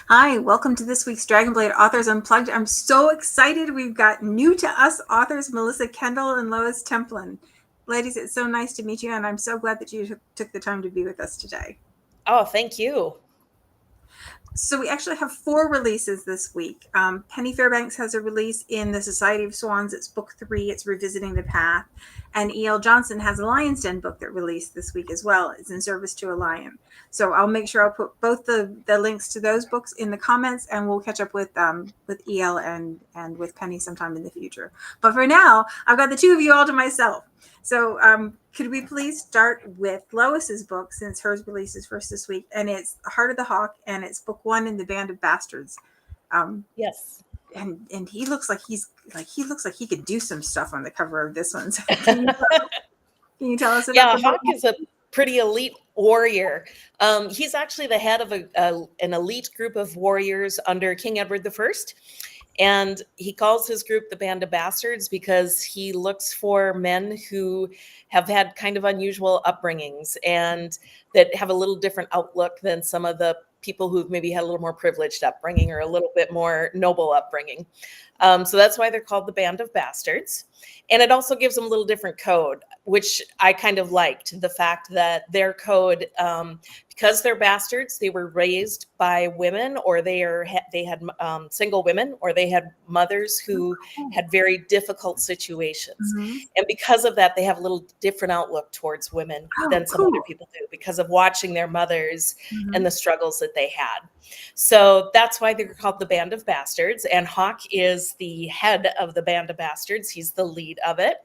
Hi, welcome to this week's Dragonblade Authors Unplugged. I'm so excited. We've got new to us authors, Melissa Kendall and Lois Templin. Ladies, it's so nice to meet you, and I'm so glad that you took the time to be with us today. Oh, thank you. So we actually have 4 releases this week. Penny Fairbanks has a release in the Society of Swans. It's book 3. It's Revisiting the Path. And E.L. Johnson has a Lion's Den book that released this week as well. It's In Service to a Lion. So I'll make sure I'll put both the links to those books in the comments, and we'll catch up with E.L. and with Penny sometime in the future. But for now, I've got the two of you all to myself. So could we please start with Lois's book, since hers releases first this week, and it's Heart of the Hawk, and it's book 1 in the Band of Bastards. Yes. And he looks like he could do some stuff on the cover of this one. So can you tell us about Yeah, the Hawk book? is a pretty elite warrior. He's actually the head of an elite group of warriors under King Edward I. And he calls his group the Band of Bastards because he looks for men who have had kind of unusual upbringings and that have a little different outlook than some of the people who've maybe had a little more privileged upbringing or a little bit more noble upbringing. So that's why they're called the Band of Bastards. And it also gives them a little different code, which I kind of liked. The fact that their code, because they're bastards, they were raised by women, or they had single women, or they had mothers who had very difficult situations. Mm-hmm. And because of that, they have a little different outlook towards women than some other people do, because of watching their mothers and the struggles that they had. So that's why they're called the Band of Bastards. And Hawk is the head of the Band of Bastards. He's the lead of it.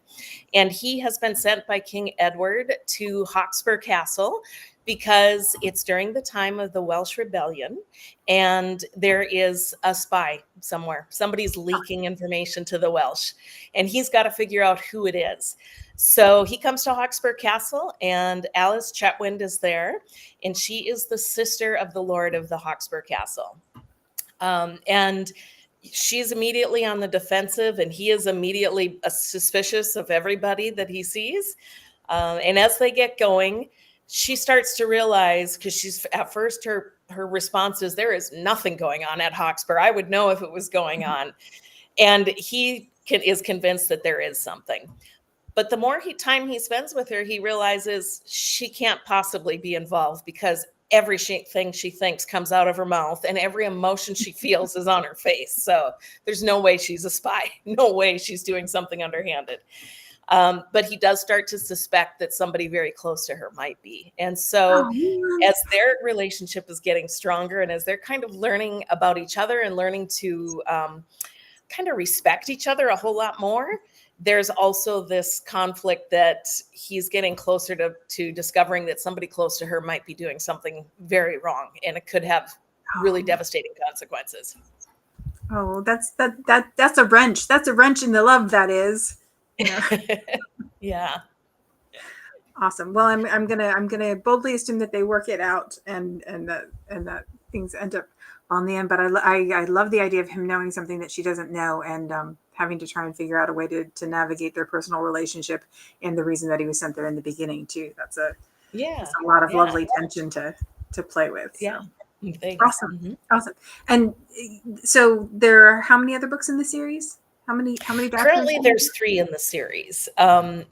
And he has been sent by King Edward to Hawkspur Castle because it's during the time of the Welsh Rebellion, and there is a spy somewhere. Somebody's leaking information to the Welsh, and he's got to figure out who it is. So he comes to Hawkspur Castle, and Alice Chetwynd is there, and she is the sister of the Lord of the Hawkspur Castle. And she's immediately on the defensive, and he is immediately suspicious of everybody that he sees. And as they get going, she starts to realize, because she's at first her response is, there is nothing going on at Hawkspur. I would know if it was going on. And he is convinced that there is something. But the more time he spends with her, he realizes she can't possibly be involved, because everything she thinks comes out of her mouth, and every emotion she feels is on her face. So there's no way she's a spy. No way she's doing something underhanded. But he does start to suspect that somebody very close to her might be. And so as their relationship is getting stronger, and as they're kind of learning about each other and learning to kind of respect each other a whole lot more, there's also this conflict that he's getting closer to discovering that somebody close to her might be doing something very wrong, and it could have really devastating consequences. Oh, that's a wrench. That's a wrench in the love, that is. You know? Yeah. Awesome. Well, I'm gonna boldly assume that they work it out, and that things end up on the end. But I love the idea of him knowing something that she doesn't know, and having to try and figure out a way to navigate their personal relationship, and the reason that he was sent there in the beginning too. That's a lot of lovely tension to play with. So. Yeah. Thanks. Awesome. Mm-hmm. Awesome. And so there are how many other books in the series? How many Currently there's 3 in the series,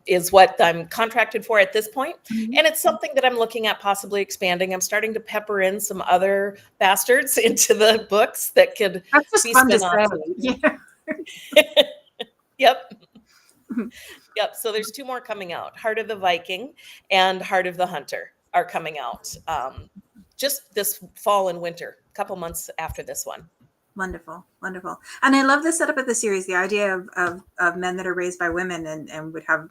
is what I'm contracted for at this point. Mm-hmm. And it's something that I'm looking at possibly expanding. I'm starting to pepper in some other bastards into the books that could be spin-offs. Yeah. Yep. Yep. So there's 2 more coming out. Heart of the Viking and Heart of the Hunter are coming out just this fall and winter, a couple months after this one. Wonderful. Wonderful. And I love the setup of the series, the idea of men that are raised by women and would have,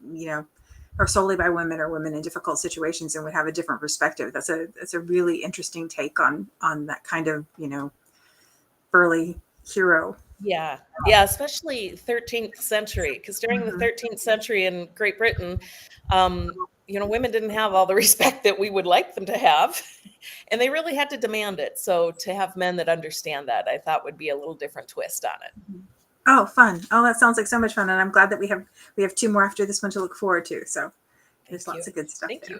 or solely by women, or women in difficult situations, and would have a different perspective. That's a really interesting take on that kind of, burly hero. Yeah. Yeah. Especially 13th century, because during the 13th century in Great Britain, women didn't have all the respect that we would like them to have, and they really had to demand it. So to have men that understand that, I thought would be a little different twist on it. Oh, fun. Oh, that sounds like so much fun. And I'm glad that we have 2 more after this one to look forward to. So there's lots of good stuff there. Thank you.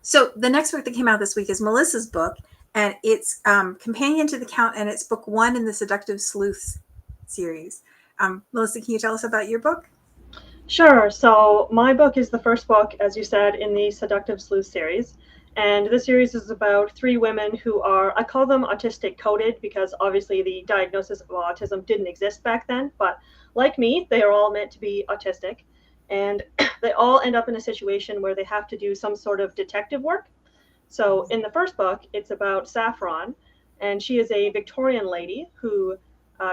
So the next book that came out this week is Melissa's book, and it's companion to the Count, and it's book 1 in the Seductive Sleuths series. Melissa, can you tell us about your book? Sure. So my book is the first book, as you said, in the Seductive Sleuth series. And this series is about 3 women who are, I call them autistic coded, because obviously the diagnosis of autism didn't exist back then. But like me, they are all meant to be autistic. And they all end up in a situation where they have to do some sort of detective work. So in the first book, it's about Saffron, and she is a Victorian lady who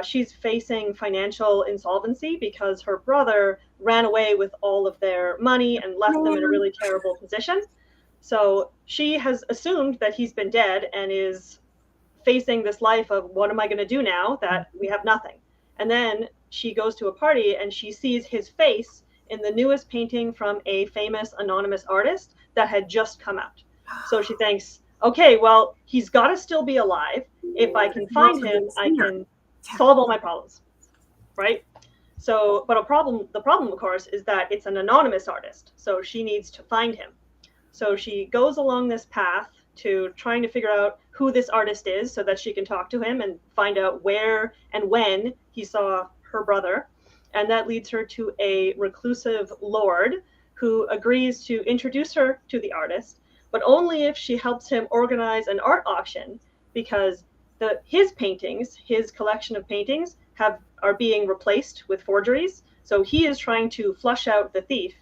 she's facing financial insolvency because her brother ran away with all of their money and left them in a really terrible position. So she has assumed that he's been dead and is facing this life of, what am I going to do now that we have nothing? And then she goes to a party and she sees his face in the newest painting from a famous anonymous artist that had just come out. So she thinks, okay, well, he's got to still be alive. If I can find him, I can solve all my problems, right? So, but the problem, of course, is that it's an anonymous artist. So she needs to find him. So she goes along this path to trying to figure out who this artist is so that she can talk to him and find out where and when he saw her brother. And that leads her to a reclusive lord who agrees to introduce her to the artist, but only if she helps him organize an art auction, because his paintings, his collection of paintings, are being replaced with forgeries. So he is trying to flush out the thief.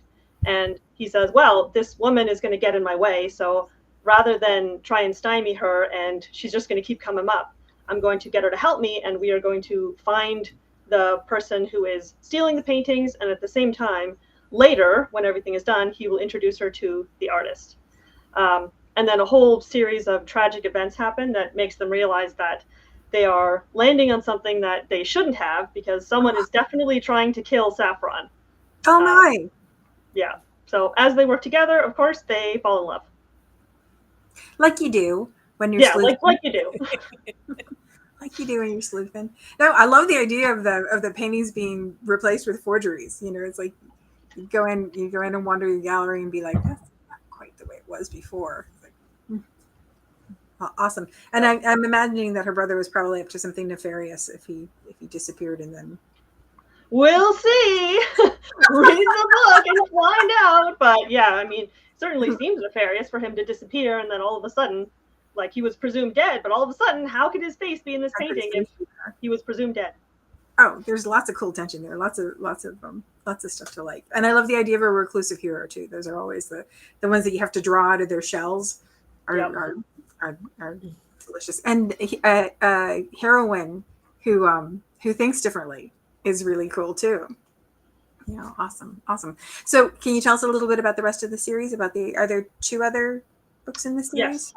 And he says, well, this woman is going to get in my way. So rather than try and stymie her and she's just going to keep coming up, I'm going to get her to help me, and we are going to find the person who is stealing the paintings. And at the same time, later, when everything is done, he will introduce her to the artist. And then a whole series of tragic events happen that makes them realize that they are landing on something that they shouldn't have, because someone is definitely trying to kill Saffron. Oh my! Yeah. So as they work together, of course, they fall in love. Like you do when you're sleuthing. like you do. Like you do when you're sleuthing. No, I love the idea of the paintings being replaced with forgeries. You know, it's like you go in and wander your gallery and be like, that's not quite the way it was before. Awesome. And I'm imagining that her brother was probably up to something nefarious if he disappeared and then. We'll see. Read the book and find out. But yeah, I mean, certainly seems nefarious for him to disappear and then all of a sudden, like, he was presumed dead, but all of a sudden, how could his face be in this painting if he was presumed dead? Oh, there's lots of cool tension there. Lots of stuff to like. And I love the idea of a reclusive hero too. Those are always the ones that you have to draw out of their shells. Are delicious. And a heroine who thinks differently is really cool too. Yeah, awesome. So can you tell us a little bit about the rest of the series? Are there 2 other books in the series? Yes,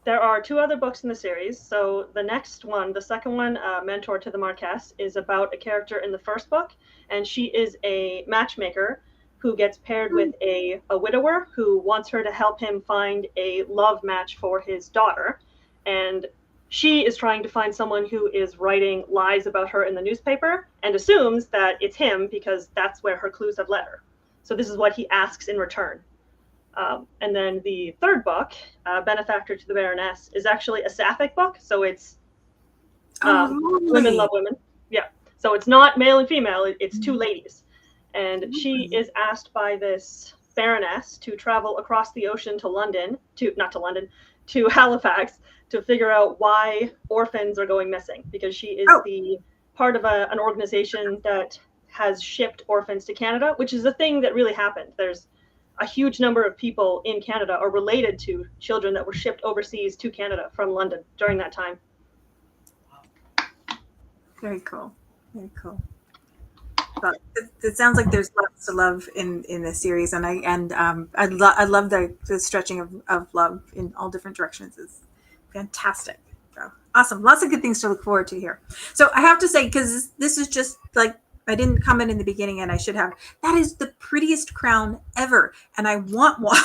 there are 2 other books in the series. So the next one, the second one, Mentor to the Marquess, is about a character in the first book, and she is a matchmaker who gets paired with a widower who wants her to help him find a love match for his daughter. And she is trying to find someone who is writing lies about her in the newspaper and assumes that it's him because that's where her clues have led her. So this is what he asks in return. And then the third book, Benefactor to the Baroness, is actually a sapphic book. So it's women love women. Yeah. So it's not male and female. It's 2 ladies. And she is asked by this baroness to travel across the ocean to Halifax to figure out why orphans are going missing, because she is the part of an organization that has shipped orphans to Canada, which is a thing that really happened. There's a huge number of people in Canada are related to children that were shipped overseas to Canada from London during that time. Very cool. But it sounds like there's lots to love in this series, and I love the stretching of love in all different directions. It's fantastic. So awesome. Lots of good things to look forward to here. So I have to say, because this is just like, I didn't comment in the beginning and I should have, that is the prettiest crown ever. And I want one.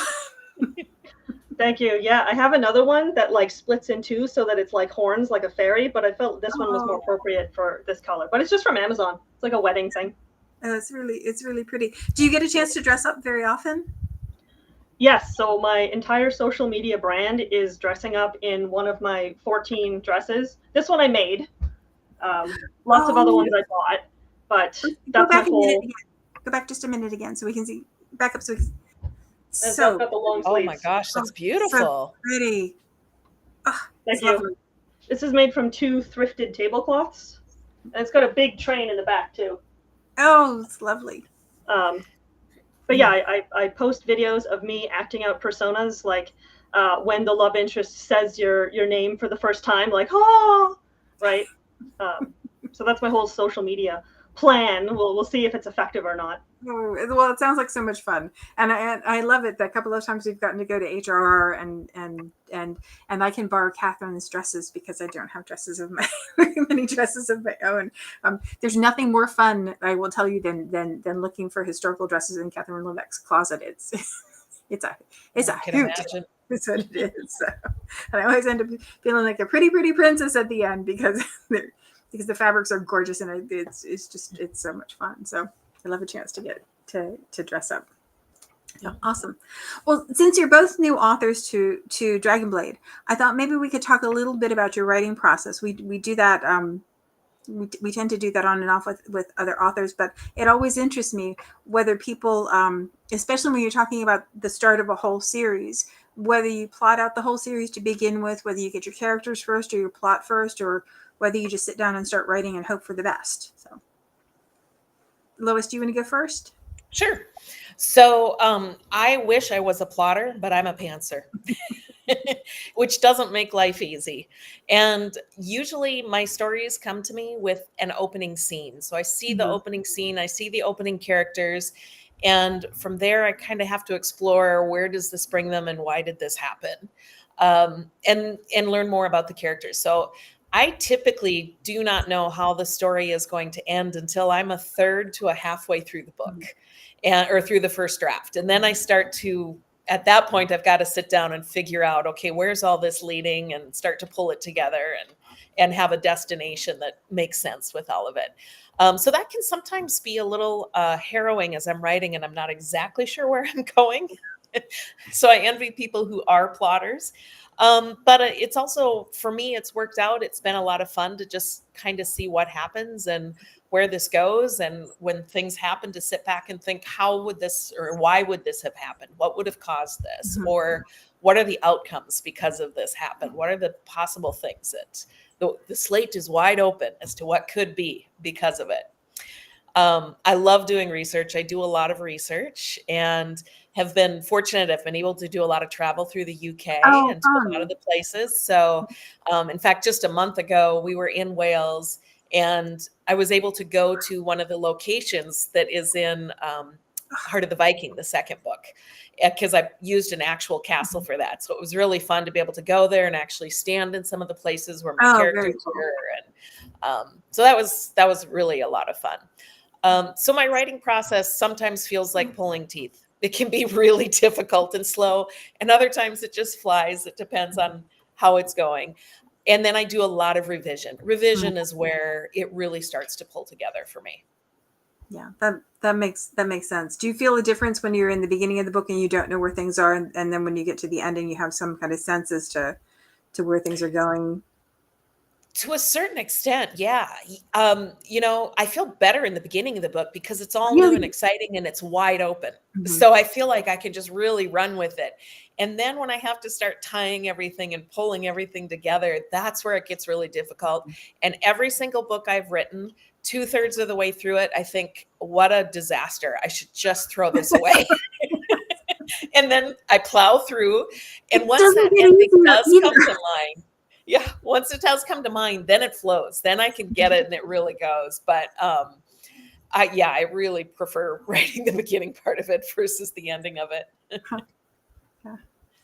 Thank you. Yeah, I have another one that like splits in 2 so that it's like horns, like a fairy, but I felt this one was more appropriate for this color. But it's just from Amazon. It's like a wedding thing. It's really pretty. Do you get a chance to dress up very often? Yes, so my entire social media brand is dressing up in one of my 14 dresses. This one I made. Lots of other Oh, ones I bought, but go that's my back a minute whole. again. Go back just a minute again so we can see. Back up so we can. And that's So, got the long Oh my sleeves. gosh, oh, that's so beautiful. pretty. Oh, it's Thank you. lovely. This is made from 2 thrifted tablecloths, and it's got a big train in the back too. Oh, it's lovely. Um, but yeah, I post videos of me acting out personas, like when the love interest says your name for the first time, like oh, right. So that's my whole social media plan. We'll see if it's effective or not. Oh, well, it sounds like so much fun, and I love it. That a couple of times we've gotten to go to HRR and I can borrow Catherine's dresses because I don't have dresses of my very many dresses of my own. There's nothing more fun, I will tell you, than looking for historical dresses in Catherine Levesque's closet. It's a I can hoot. imagine. That's what it is. So, and I always end up feeling like a pretty princess at the end because the fabrics are gorgeous and it's so much fun. So I love a chance to get to dress up. Yeah, awesome. Well, since you're both new authors to Dragonblade, I thought maybe we could talk a little bit about your writing process. We do that. We tend to do that on and off with other authors, but it always interests me whether people, especially when you're talking about the start of a whole series, whether you plot out the whole series to begin with, whether you get your characters first or your plot first, or whether you just sit down and start writing and hope for the best. So, Lois, do you want to go first? Sure. So I wish I was a plotter, but I'm a pantser, which doesn't make life easy. And usually my stories come to me with an opening scene. So I see the opening scene, I see the opening characters, and from there I kind of have to explore where does this bring them and why did this happen, and learn more about the characters. So I typically do not know how the story is going to end until I'm a third to a halfway through the book, or through the first draft. And then I start to, at that point, I've got to sit down and figure out, okay, where's all this leading, and start to pull it together and have a destination that makes sense with all of it. So that can sometimes be a little harrowing as I'm writing and I'm not exactly sure where I'm going. So I envy people who are plotters. But it's also, for me, it's worked out. It's been a lot of fun to just kind of see what happens and where this goes. And when things happen, to sit back and think, how would this, or why would this have happened? What would have caused this? Or what are the outcomes because of this happen? What are the possible things that the slate is wide open as to what could be because of it. I love doing research. I do a lot of research and have been fortunate. I've been able to do a lot of travel through the UK and to a lot of the places. So, in fact, just a month ago, we were in Wales and I was able to go to one of the locations that is in Heart of the Viking, the second book, because I used an actual castle for that. So it was really fun to be able to go there and actually stand in some of the places where my characters were. And so that was really a lot of fun. So my writing process sometimes feels like pulling teeth. It can be really difficult and slow, and other times it just flies. It depends on how it's going. And then I do a lot of revision. Revision is where it really starts to pull together for me. Yeah, that makes sense. Do you feel a difference when you're in the beginning of the book and you don't know where things are, and then when you get to the ending, you have some kind of sense as to where things are going? To a certain extent, yeah. I feel better in the beginning of the book because it's all new and exciting and it's wide open. So I feel like I can just really run with it. And then when I have to start tying everything and pulling everything together, that's where it gets really difficult. And every single book I've written, 2/3 of the way through it, I think, what a disaster. I should just throw this away. And then I plow through. And once that ending does come to mind, yeah, once it does come to mind, then it flows. Then I can get it and it really goes. But I really prefer writing the beginning part of it versus the ending of it. Yeah.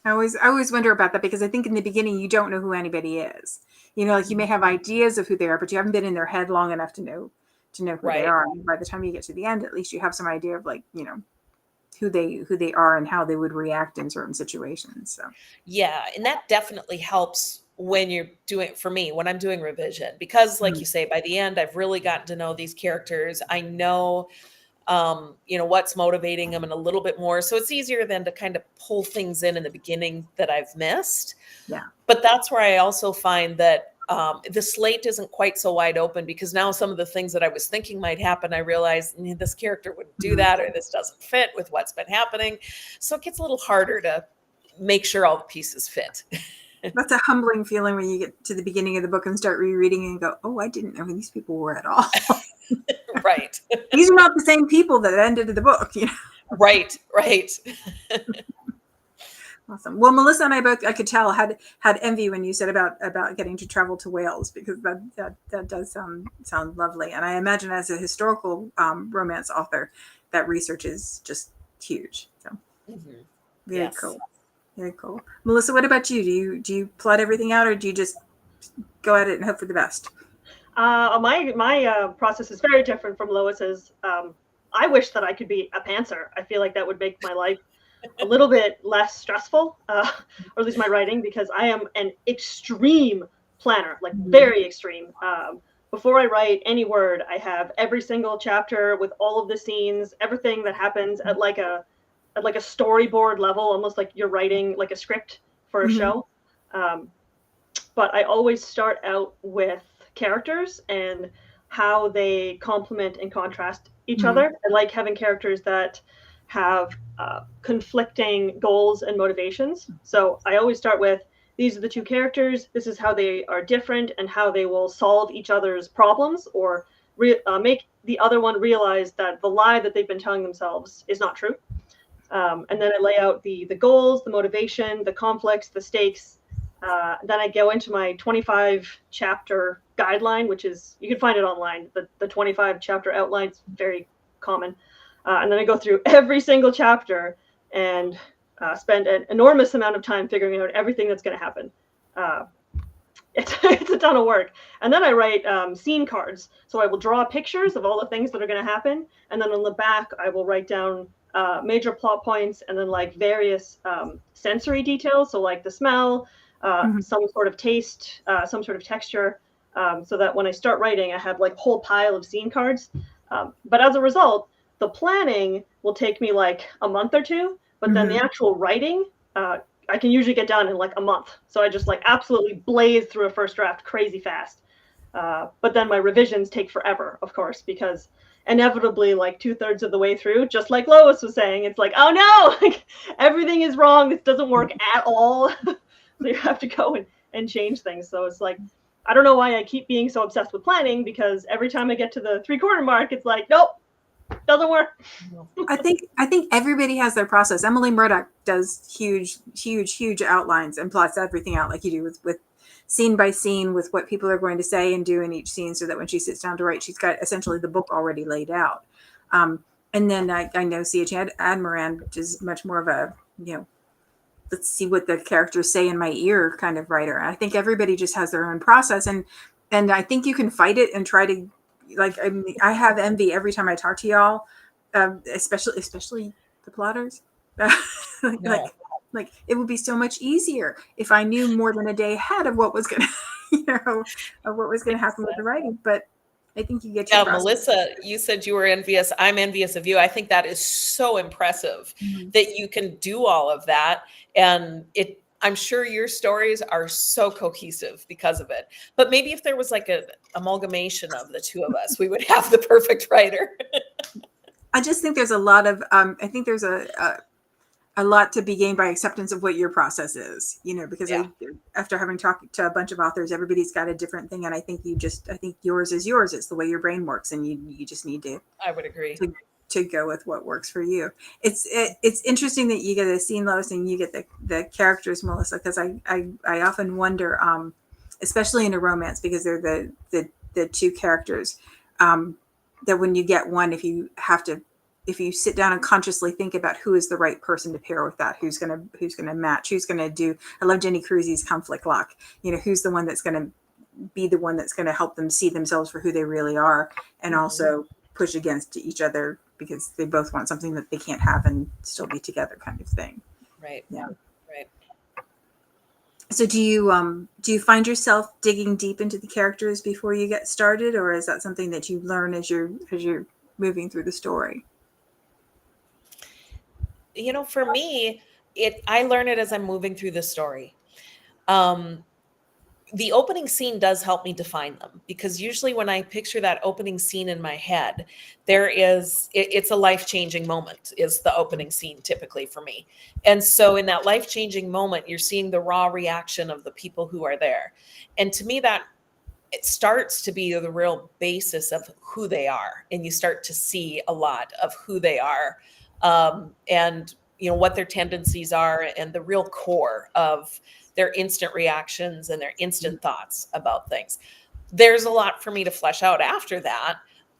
I always wonder about that because I think in the beginning you don't know who anybody is. Like you may have ideas of who they are, but you haven't been in their head long enough to know who they are. And by the time you get to the end, at least you have some idea of who they are and how they would react in certain situations. So yeah, and that definitely helps when you're doing, for me, when I'm doing revision, because like you say, by the end, I've really gotten to know these characters. I know what's motivating them and a little bit more. So it's easier then to kind of pull things in the beginning that I've missed. Yeah. But that's where I also find that the slate isn't quite so wide open, because now some of the things that I was thinking might happen, I realize this character wouldn't do that, or this doesn't fit with what's been happening. So it gets a little harder to make sure all the pieces fit. That's a humbling feeling when you get to the beginning of the book and start rereading and go, oh, I didn't know who these people were at all. Right. These are not the same people that ended the book. Right. Awesome. Well, Melissa and I both, I could tell, had envy when you said about getting to travel to Wales, because that does sound lovely. And I imagine as a historical romance author, that research is just huge. So very cool. Very cool. Melissa, what about you? Do you plot everything out, or do you just go at it and hope for the best? My process is very different from Lois's. I wish that I could be a pantser. I feel like that would make my life a little bit less stressful, or at least my writing, because I am an extreme planner, like very extreme. Before I write any word, I have every single chapter with all of the scenes, everything that happens at like a storyboard level, almost like you're writing like a script for a show. But I always start out with characters and how they complement and contrast each other. I like having characters that have conflicting goals and motivations. So I always start with, these are the two characters, this is how they are different and how they will solve each other's problems, or make the other one realize that the lie that they've been telling themselves is not true. And then I lay out the goals, the motivation, the conflicts, the stakes. Then I go into my 25 chapter guideline, which is, you can find it online. The 25 chapter outline is very common. And then I go through every single chapter and spend an enormous amount of time figuring out everything that's going to happen. It's a ton of work. And then I write scene cards. So I will draw pictures of all the things that are going to happen. And then on the back, I will write down major plot points, and then like various sensory details. So like the smell, some sort of taste, some sort of texture, so that when I start writing, I have like a whole pile of scene cards. But as a result, the planning will take me like a month or two, but then the actual writing, I can usually get done in like a month. So I just like absolutely blaze through a first draft crazy fast. But then my revisions take forever, of course, because inevitably like 2/3 of the way through, just like Lois was saying, it's like, oh no, like everything is wrong. This doesn't work at all. So you have to go and change things. So it's like, I don't know why I keep being so obsessed with planning, because every time I get to the 3/4 mark, it's like, nope, doesn't work. I think everybody has their process. Emily Murdoch does huge outlines and plots everything out like you do with scene by scene, with what people are going to say and do in each scene, so that when she sits down to write, she's got essentially the book already laid out. And then I know C.H. Admiran, which is much more of a, let's see what the characters say in my ear kind of writer. I think everybody just has their own process, and I think you can fight it and try to, like, I have envy every time I talk to y'all, especially the plotters. Like it would be so much easier if I knew more than a day ahead of what was going to, of what was going to happen with the writing. But I think you get to Melissa, you said you were envious. I'm envious of you. I think that is so impressive that you can do all of that. And I'm sure your stories are so cohesive because of it. But maybe if there was like an amalgamation of the two of us, we would have the perfect writer. I just think there's a lot of, I think there's a lot to be gained by acceptance of what your process is, because after having talked to a bunch of authors, everybody's got a different thing. And I think yours is yours. It's the way your brain works. And you just need to, I would agree, to go with what works for you. It's interesting that you get a scene, Lois, and you get the characters, Melissa, because I often wonder, especially in a romance, because they're the two characters, that when you get one, if you sit down and consciously think about who is the right person to pair with that, who's gonna match, who's gonna do. I love Jenny Cruzy's conflict lock. Who's the one that's gonna be the one that's gonna help them see themselves for who they really are, and also push against each other because they both want something that they can't have and still be together, kind of thing. Right. Yeah. Right. So do you find yourself digging deep into the characters before you get started, or is that something that you learn as you're moving through the story? For me, I learn it as I'm moving through the story. The opening scene does help me define them, because usually when I picture that opening scene in my head, it's a life-changing moment is the opening scene typically for me. And so in that life-changing moment, you're seeing the raw reaction of the people who are there. And to me, that it starts to be the real basis of who they are. And you start to see a lot of who they are, and what their tendencies are, and the real core of their instant reactions and their instant thoughts about things. There's a lot for me to flesh out after that,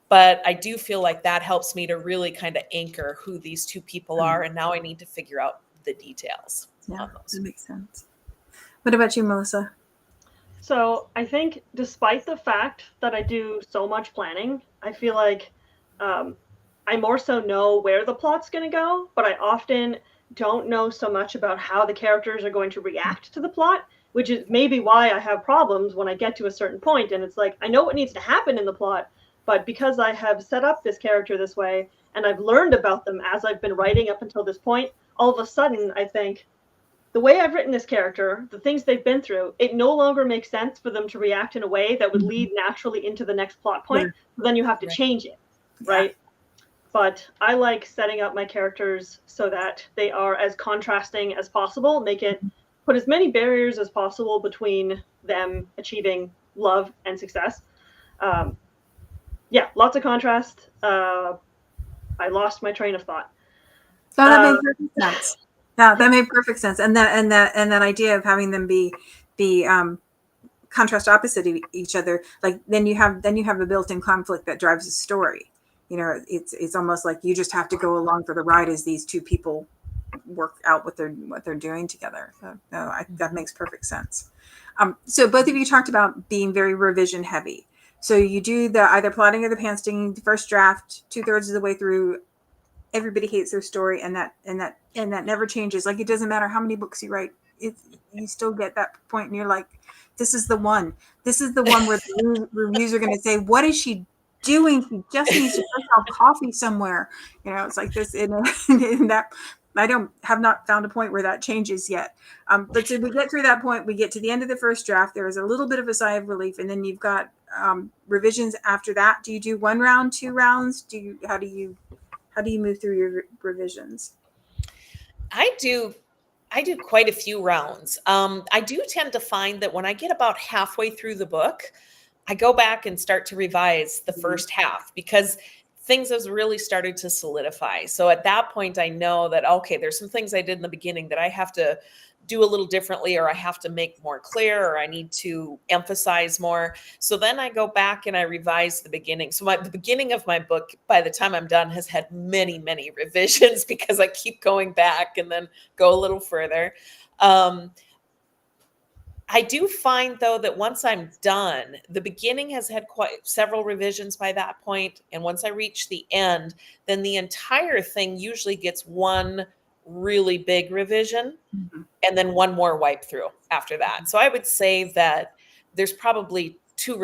but I do feel like that helps me to really kind of anchor who these two people are. And now I need to figure out the details on those. That makes sense. What about you, Melissa? So I think despite the fact that I do so much planning, I feel like I more so know where the plot's going to go, but I often don't know so much about how the characters are going to react to the plot, which is maybe why I have problems when I get to a certain point. And it's like, I know what needs to happen in the plot, but because I have set up this character this way and I've learned about them as I've been writing up until this point, all of a sudden I think, the way I've written this character, the things they've been through, it no longer makes sense for them to react in a way that would lead naturally into the next plot point. So then you have to change it, right? But I like setting up my characters so that they are as contrasting as possible, put as many barriers as possible between them achieving love and success. Lots of contrast. I lost my train of thought. So that made perfect sense. Yeah, that made perfect sense. And that idea of having them be contrast opposite of each other, like then you have a built-in conflict that drives the story. It's almost like you just have to go along for the ride as these two people work out what they're doing together. So that makes perfect sense. So both of you talked about being very revision heavy. So you do the either plotting or the pants stinging, the first draft, 2/3 of the way through. Everybody hates their story, and that never changes. Like, it doesn't matter how many books you write, you still get that point, and you're like, this is the one where the reviews are going to say, what is she doing? She just needs to go have coffee somewhere. It's like this, and that I have not found a point where that changes yet. But so we get through that point, we get to the end of the first draft. There is a little bit of a sigh of relief, and then you've got revisions after that. Do you do 1 round, 2 rounds? How do you move through your revisions? I do quite a few rounds. I do tend to find that when I get about halfway through the book, I go back and start to revise the first half, because things have really started to solidify. So at that point, I know that, okay, there's some things I did in the beginning that I have to do a little differently, or I have to make more clear, or I need to emphasize more. So then I go back and I revise the beginning. So the beginning of my book, by the time I'm done, has had many, many revisions, because I keep going back and then go a little further. I do find, though, that once I'm done, the beginning has had quite several revisions by that point. And once I reach the end, then the entire thing usually gets one really big revision, and then one more wipe through after that. So I would say that there's probably two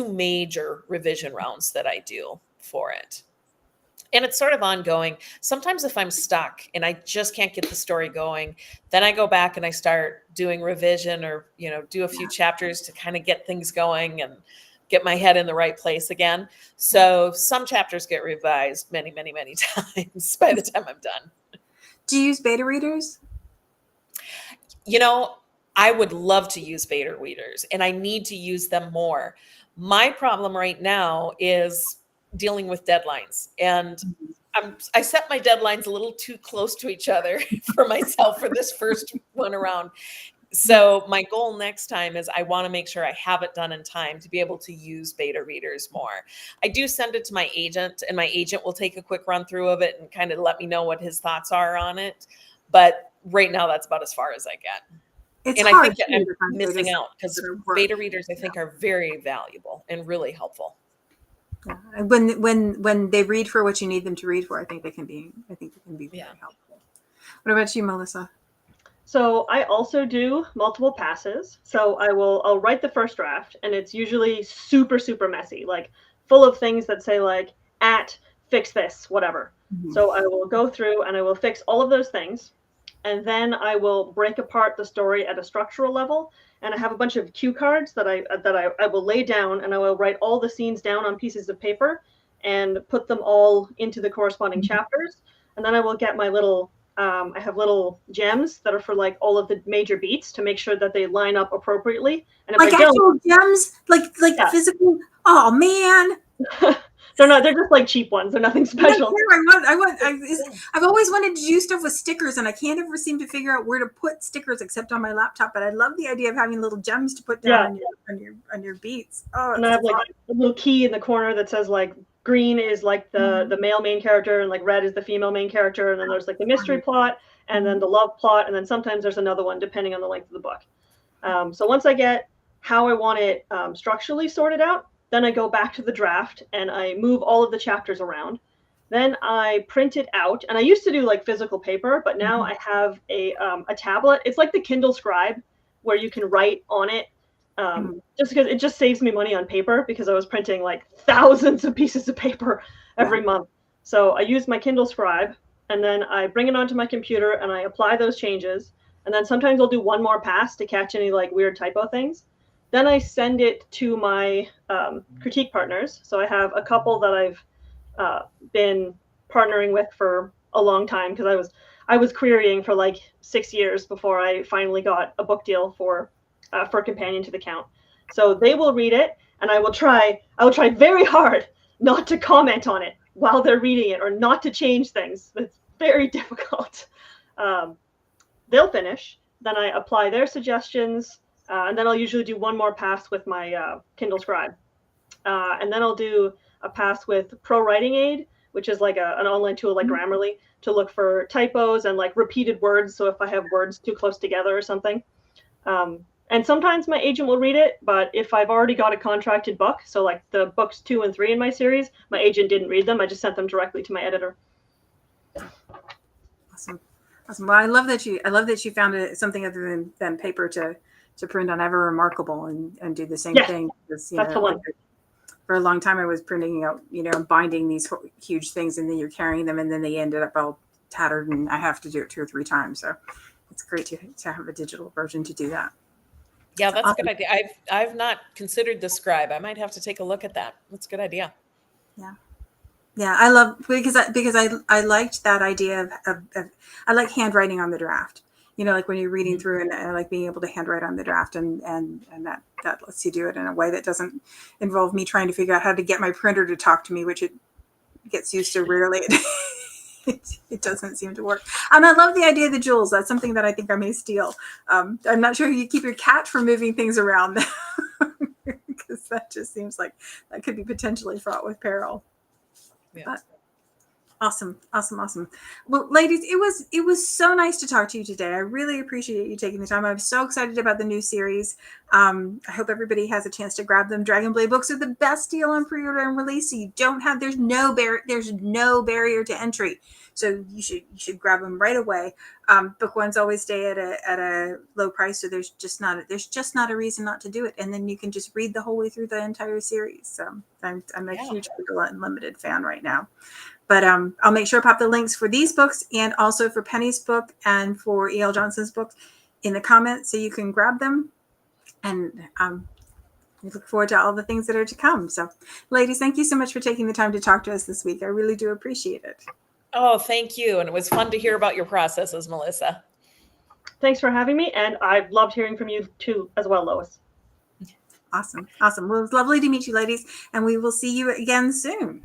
major revision rounds that I do for it. And it's sort of ongoing. Sometimes if I'm stuck and I just can't get the story going, then I go back and I start doing revision, or, do a few chapters to kind of get things going and get my head in the right place again. So some chapters get revised many, many, many times by the time I'm done. Do you use beta readers? I would love to use beta readers, and I need to use them more. My problem right now is dealing with deadlines, and I set my deadlines a little too close to each other for myself for this first one around. So my goal next time is I want to make sure I have it done in time to be able to use beta readers more. I do send it to my agent, and my agent will take a quick run through of it and kind of let me know what his thoughts are on it. But right now, that's about as far as I get. And I think I'm missing out, because beta readers, I think, are very valuable and really helpful. Yeah. When they read for what you need them to read for, I think they can be very helpful. What about you, Melissa? So I also do multiple passes. So I'll write the first draft, and it's usually super, super messy, like full of things that say like, fix this, whatever. So I will go through and I will fix all of those things. And then I will break apart the story at a structural level. And I have a bunch of cue cards that I will lay down, and I will write all the scenes down on pieces of paper and put them all into the corresponding chapters. And then I will get my little I have little gems that are for like all of the major beats to make sure that they line up appropriately. And if Like I don't, actual gems, like Yeah. physical. Oh man, they're just like cheap ones. They're nothing special. I've always wanted to do stuff with stickers, and I can't ever seem to figure out where to put stickers except on my laptop. But I love the idea of having little gems to put down on your beats. Oh, And I have like a little key in the corner that says like green is like the male main character, and like red is the female main character, and then there's like the mystery plot, and then the love plot, and then sometimes there's another one depending on the length of the book. So once I get how I want it structurally sorted out, then I go back to the draft and I move all of the chapters around. Then I print it out, and I used to do like physical paper, but now I have a tablet. It's like the Kindle Scribe, where you can write on it. Just because it just saves me money on paper, because I was printing like thousands of pieces of paper every month. So I use my Kindle Scribe, and then I bring it onto my computer and I apply those changes. And then sometimes I'll do one more pass to catch any like weird typo things. Then I send it to my critique partners. So I have a couple that I've been partnering with for a long time, because I was querying for like 6 years before I finally got a book deal for Companion to the Count. So they will read it, and I will try very hard not to comment on it while they're reading it, or not to change things. It's very difficult. They'll finish, then I apply their suggestions, and then I'll usually do one more pass with my Kindle Scribe. And then I'll do a pass with Pro Writing Aid, which is like an online tool like Grammarly, to look for typos and like repeated words. So if I have words too close together or something. And sometimes my agent will read it, but if I've already got a contracted book, so like the books 2 and 3 in my series, my agent didn't read them. I just sent them directly to my editor. Awesome. Well, I love that you found something other than paper to print on. Ever Remarkable and do the same thing. Because, that's the one. For a long time, I was printing out, binding these huge things, and then you're carrying them, and then they ended up all tattered, and I have to do it 2 or 3 times. So it's great to have a digital version to do that. Yeah, that's a good idea. I've not considered the Scribe. I might have to take a look at that. That's a good idea. Yeah, I love because I liked that idea of I like handwriting on the draft. Like when you're reading through, and I like being able to handwrite on the draft, and that lets you do it in a way that doesn't involve me trying to figure out how to get my printer to talk to me, which it gets used to rarely. It doesn't seem to work. And I love the idea of the jewels. That's something that I think I may steal. I'm not sure you keep your cat from moving things around, because that just seems like that could be potentially fraught with peril. Yeah. But awesome. Well, ladies, it was so nice to talk to you today. I really appreciate you taking the time. I'm so excited about the new series. I hope everybody has a chance to grab them. Dragonblade books are the best deal on pre-order and release. So there's no barrier to entry. So you should grab them right away. Book ones always stay at a low price, so there's just not a reason not to do it. And then you can just read the whole way through the entire series. So I'm a huge Kindle Unlimited fan right now. But I'll make sure I pop the links for these books, and also for Penny's book and for E.L. Johnson's book in the comments, so you can grab them. And we look forward to all the things that are to come. So, ladies, thank you so much for taking the time to talk to us this week. I really do appreciate it. Oh, thank you. And it was fun to hear about your processes, Melissa. Thanks for having me. And I've loved hearing from you too as well, Lois. Awesome. Well, it was lovely to meet you, ladies. And we will see you again soon.